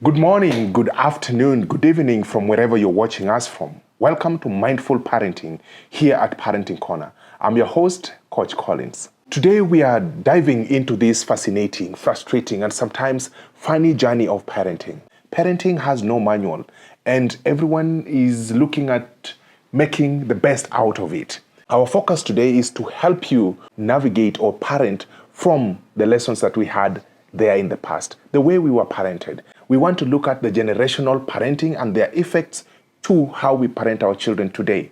Good morning, good afternoon, good evening from wherever you're watching us from. Welcome to Mindful Parenting here at Parenting Corner. I'm your host, Coach Collins. Today we are diving into this fascinating, frustrating, and sometimes funny journey of parenting. Parenting has no manual, and everyone is looking at making the best out of it. Our focus today is to help you navigate or parent from the lessons that we had there in the past, the way we were parented. We want to look at the generational parenting and their effects to how we parent our children today.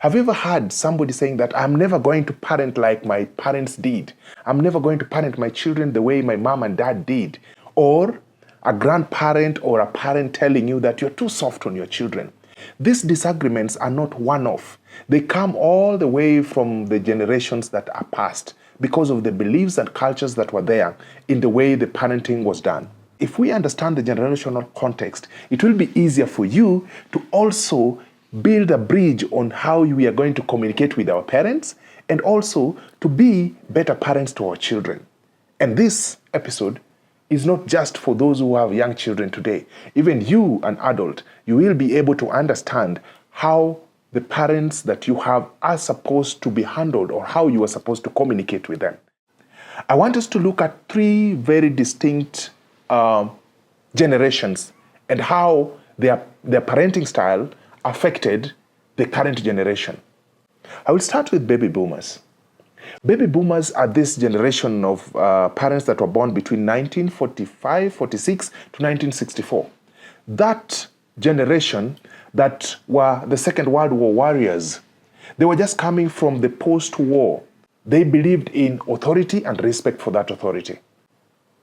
Have you ever heard somebody saying that I'm never going to parent like my parents did? I'm never going to parent my children the way my mom and dad did. Or a grandparent or a parent telling you that you're too soft on your children. These disagreements are not one-off. They come all the way from the generations that are past because of the beliefs and cultures that were there in the way the parenting was done. If we understand the generational context, it will be easier for you to also build a bridge on how we are going to communicate with our parents and also to be better parents to our children. And this episode is not just for those who have young children today. Even you, an adult, you will be able to understand how the parents that you have are supposed to be handled or how you are supposed to communicate with them. I want us to look at three very distinct generations and how their parenting style affected the current generation. I will start with baby boomers. Baby boomers are this generation of parents that were born between 1945, 46 to 1964. That generation that were the Second World War warriors. They were just coming from the post-war. They believed in authority and respect for that authority.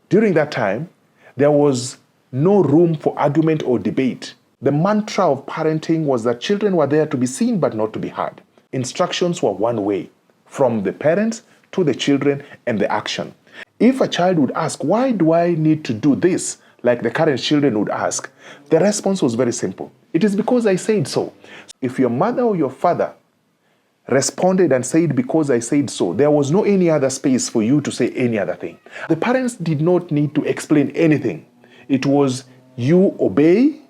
During that time, there was no room for argument or debate. The mantra of parenting was that children were there to be seen but not to be heard. Instructions were one way, from the parents to the children and the action. If a child would ask, why do I need to do this, like the current children would ask, the response was very simple. It is because I said so. If your mother or your father responded and said, because I said so, there was no any other space for you to say any other thing. The parents did not need to explain anything. It was you obey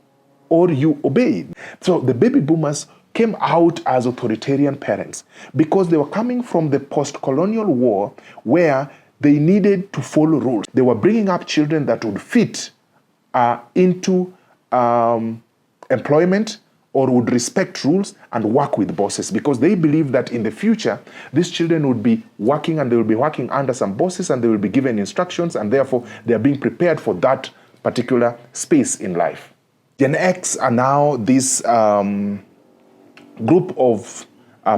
or you obey. So the baby boomers came out as authoritarian parents because they were coming from the post-colonial war where they needed to follow rules. They were bringing up children that would fit into employment or would respect rules and work with bosses because they believed that in the future, these children would be working and they will be working under some bosses and they will be given instructions and therefore they are being prepared for that particular space in life. Gen X are now this group of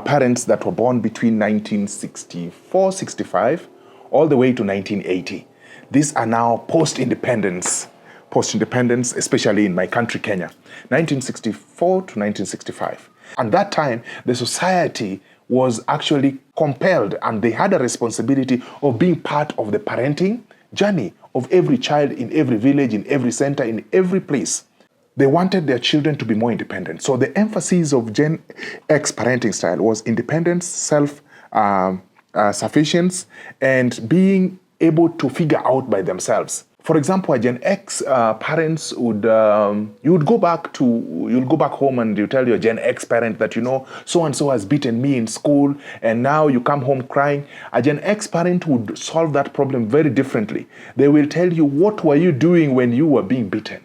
parents that were born between 1964, 65, all the way to 1980. These are now post-independence, especially in my country, Kenya, 1964 to 1965. And that time, the society was actually compelled and they had a responsibility of being part of the parenting journey of every child in every village, in every center, in every place. They wanted their children to be more independent. So the emphasis of Gen X parenting style was independence, self-sufficiency, and being able to figure out by themselves. For example, a Gen X parents would, you'll go back home and you tell your Gen X parent that, so-and-so has beaten me in school and now you come home crying. A Gen X parent would solve that problem very differently. They will tell you, what were you doing when you were being beaten?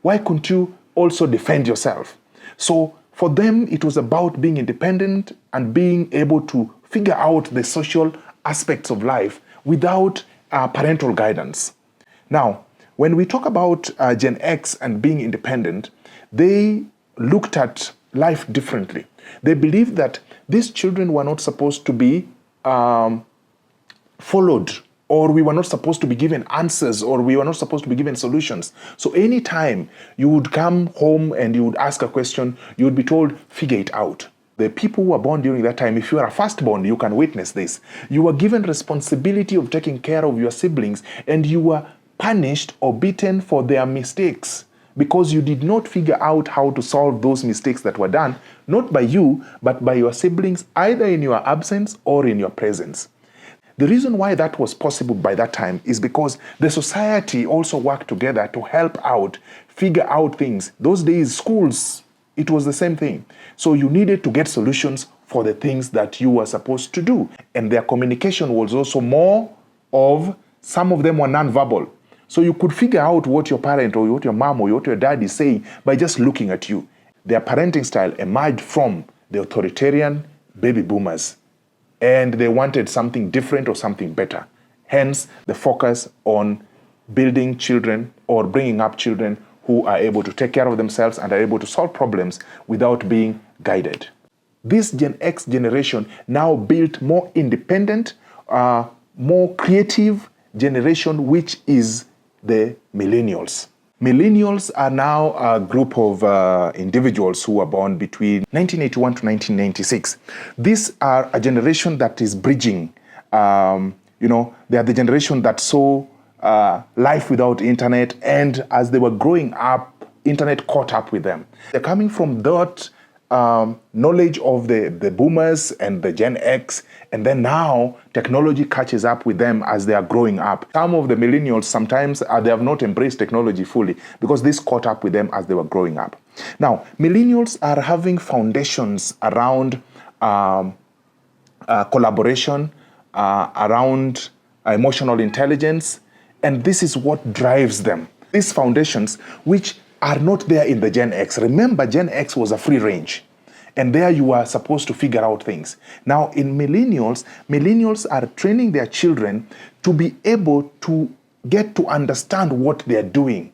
Why couldn't you also defend yourself? So for them, it was about being independent and being able to figure out the social aspects of life without parental guidance. Now, when we talk about Gen X and being independent, they looked at life differently. They believed that these children were not supposed to be followed, or we were not supposed to be given answers, or we were not supposed to be given solutions. So anytime you would come home and you would ask a question, you would be told, figure it out. The people who were born during that time, if you are a firstborn, you can witness this. You were given responsibility of taking care of your siblings, and you were punished or beaten for their mistakes because you did not figure out how to solve those mistakes that were done, not by you, but by your siblings, either in your absence or in your presence. The reason why that was possible by that time is because the society also worked together to help out, figure out things. Those days, schools, it was the same thing. So you needed to get solutions for the things that you were supposed to do. And their communication was also more of, some of them were non-verbal. So you could figure out what your parent or what your mom or what your dad is saying by just looking at you. Their parenting style emerged from the authoritarian baby boomers, and they wanted something different or something better. Hence, the focus on building children or bringing up children who are able to take care of themselves and are able to solve problems without being guided. This Gen X generation now built more independent, more creative generation, which is the Millennials. Millennials are now a group of individuals who were born between 1981 to 1996. These are a generation that is bridging. They are the generation that saw life without internet, and as they were growing up, internet caught up with them. They're coming from that knowledge of the boomers and the Gen X, and then now technology catches up with them as they are growing up. Some of the millennials, sometimes they have not embraced technology fully because this caught up with them as they were growing up. Now, millennials are having foundations around collaboration, around emotional intelligence, and this is what drives them. These foundations, which are not there in the Gen X. Remember, Gen X was a free range, and there you are supposed to figure out things. Now, in millennials are training their children to be able to get to understand what they're doing.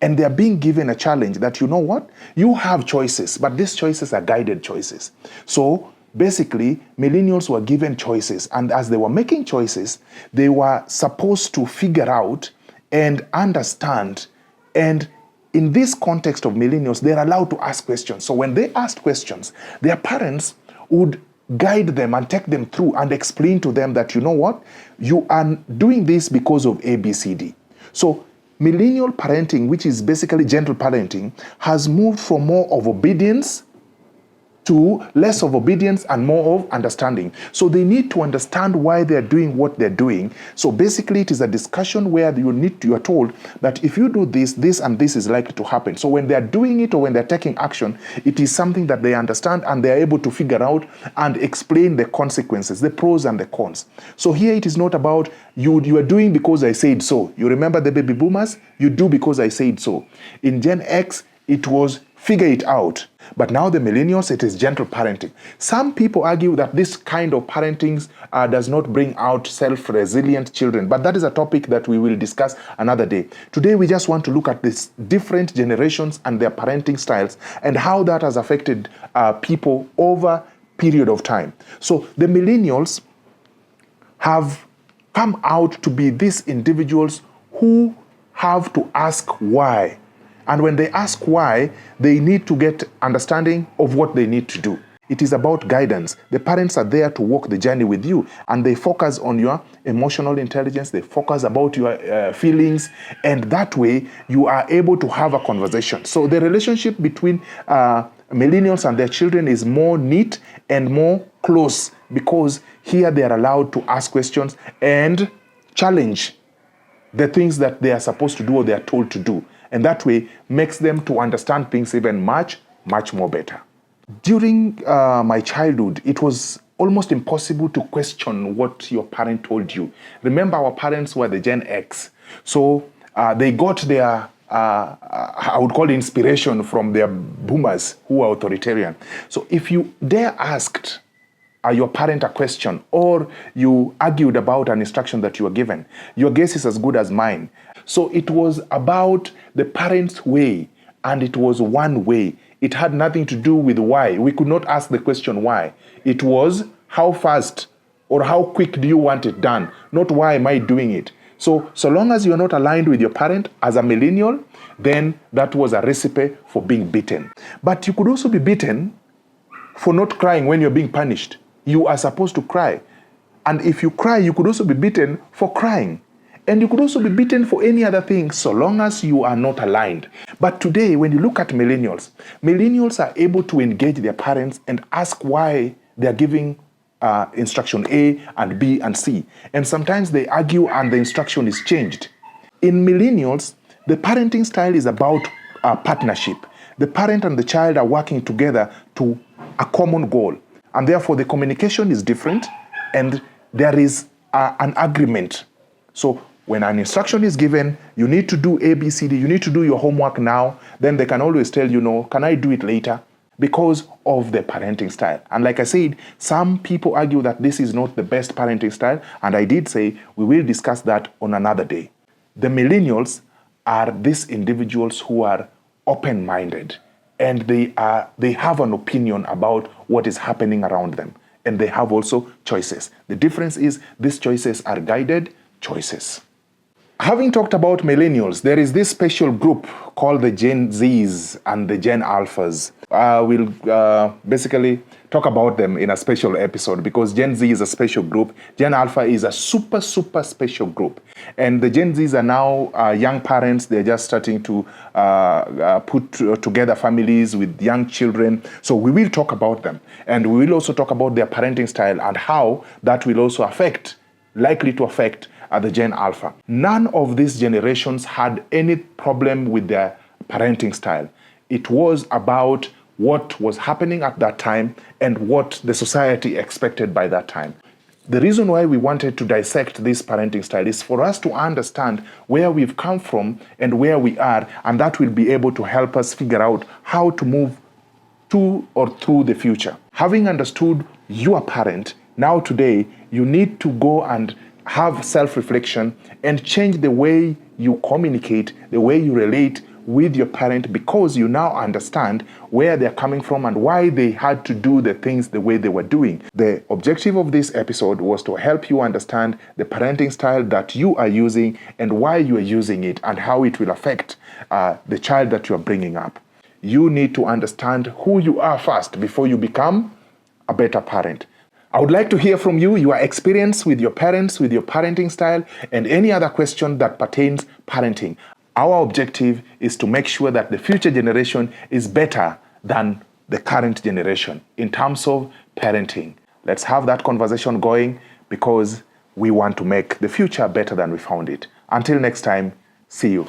And they're being given a challenge that, you know what, you have choices, but these choices are guided choices. So basically, millennials were given choices, and as they were making choices, they were supposed to figure out and understand. And in this context of millennials, they're allowed to ask questions. So when they asked questions, their parents would guide them and take them through and explain to them that, you know what, you are doing this because of A, B, C, D. So millennial parenting, which is basically gentle parenting, has moved from more of obedience to less of obedience and more of understanding. So they need to understand why they're doing what they're doing. So basically it is a discussion where you are told that if you do this, this and this is likely to happen. So when they're doing it or when they're taking action, it is something that they understand and they're able to figure out and explain the consequences, the pros and the cons. So here it is not about you are doing because I said so. You remember the baby boomers? You do because I said so. In Gen X, it was figure it out. But now the millennials, it is gentle parenting. Some people argue that this kind of parenting does not bring out self-resilient children, but that is a topic that we will discuss another day. Today, we just want to look at these different generations and their parenting styles and how that has affected people over a period of time. So the millennials have come out to be these individuals who have to ask why. And when they ask why, they need to get understanding of what they need to do. It is about guidance. The parents are there to walk the journey with you, and they focus on your emotional intelligence. They focus about your feelings, and that way you are able to have a conversation. So the relationship between millennials and their children is more neat and more close because here they are allowed to ask questions and challenge the things that they are supposed to do or they are told to do. And that way makes them to understand things even much, much more better. During my childhood, it was almost impossible to question what your parent told you. Remember, our parents were the Gen X. So they got their, I would call it inspiration from their boomers who were authoritarian. So if you dare asked your parent a question or you argued about an instruction that you were given, your guess is as good as mine. So it was about the parent's way, and it was one way. It had nothing to do with why. We could not ask the question why. It was how fast or how quick do you want it done, not why am I doing it. So long as you're not aligned with your parent as a millennial, then that was a recipe for being beaten. But you could also be beaten for not crying when you're being punished. You are supposed to cry. And if you cry, you could also be beaten for crying. And you could also be beaten for any other thing so long as you are not aligned. But today, when you look at millennials, millennials are able to engage their parents and ask why they are giving instruction A and B and C. And sometimes they argue and the instruction is changed. In millennials, the parenting style is about partnership. The parent and the child are working together to a common goal. And therefore, the communication is different and there is an agreement. So when an instruction is given, you need to do A, B, C, D, you need to do your homework now, then they can always tell you, no, can I do it later? Because of the parenting style. And like I said, some people argue that this is not the best parenting style, and I did say we will discuss that on another day. The millennials are these individuals who are open-minded, and they have an opinion about what is happening around them, and they have also choices. The difference is these choices are guided choices. Having talked about millennials, there is this special group called the Gen Zs and the Gen Alphas. We'll basically talk about them in a special episode because Gen Z is a special group. Gen Alpha is a super special group. And the Gen Zs are now young parents. They're just starting to put together families with young children. So we will talk about them. And we will also talk about their parenting style and how that will also likely to affect the Gen Alpha. None of these generations had any problem with their parenting style. It was about what was happening at that time and what the society expected by that time. The reason why we wanted to dissect this parenting style is for us to understand where we've come from and where we are, and that will be able to help us figure out how to move to or through the future. Having understood your parent, now today you need to go and have self-reflection and change the way you communicate, the way you relate with your parent, because you now understand where they're coming from and why they had to do the things the way they were doing. The objective of this episode was to help you understand the parenting style that you are using and why you are using it and how it will affect the child that you are bringing up. You need to understand who you are first before you become a better parent. I would like to hear from you, your experience with your parents, with your parenting style, and any other question that pertains parenting. Our objective is to make sure that the future generation is better than the current generation in terms of parenting. Let's have that conversation going because we want to make the future better than we found it. Until next time, see you.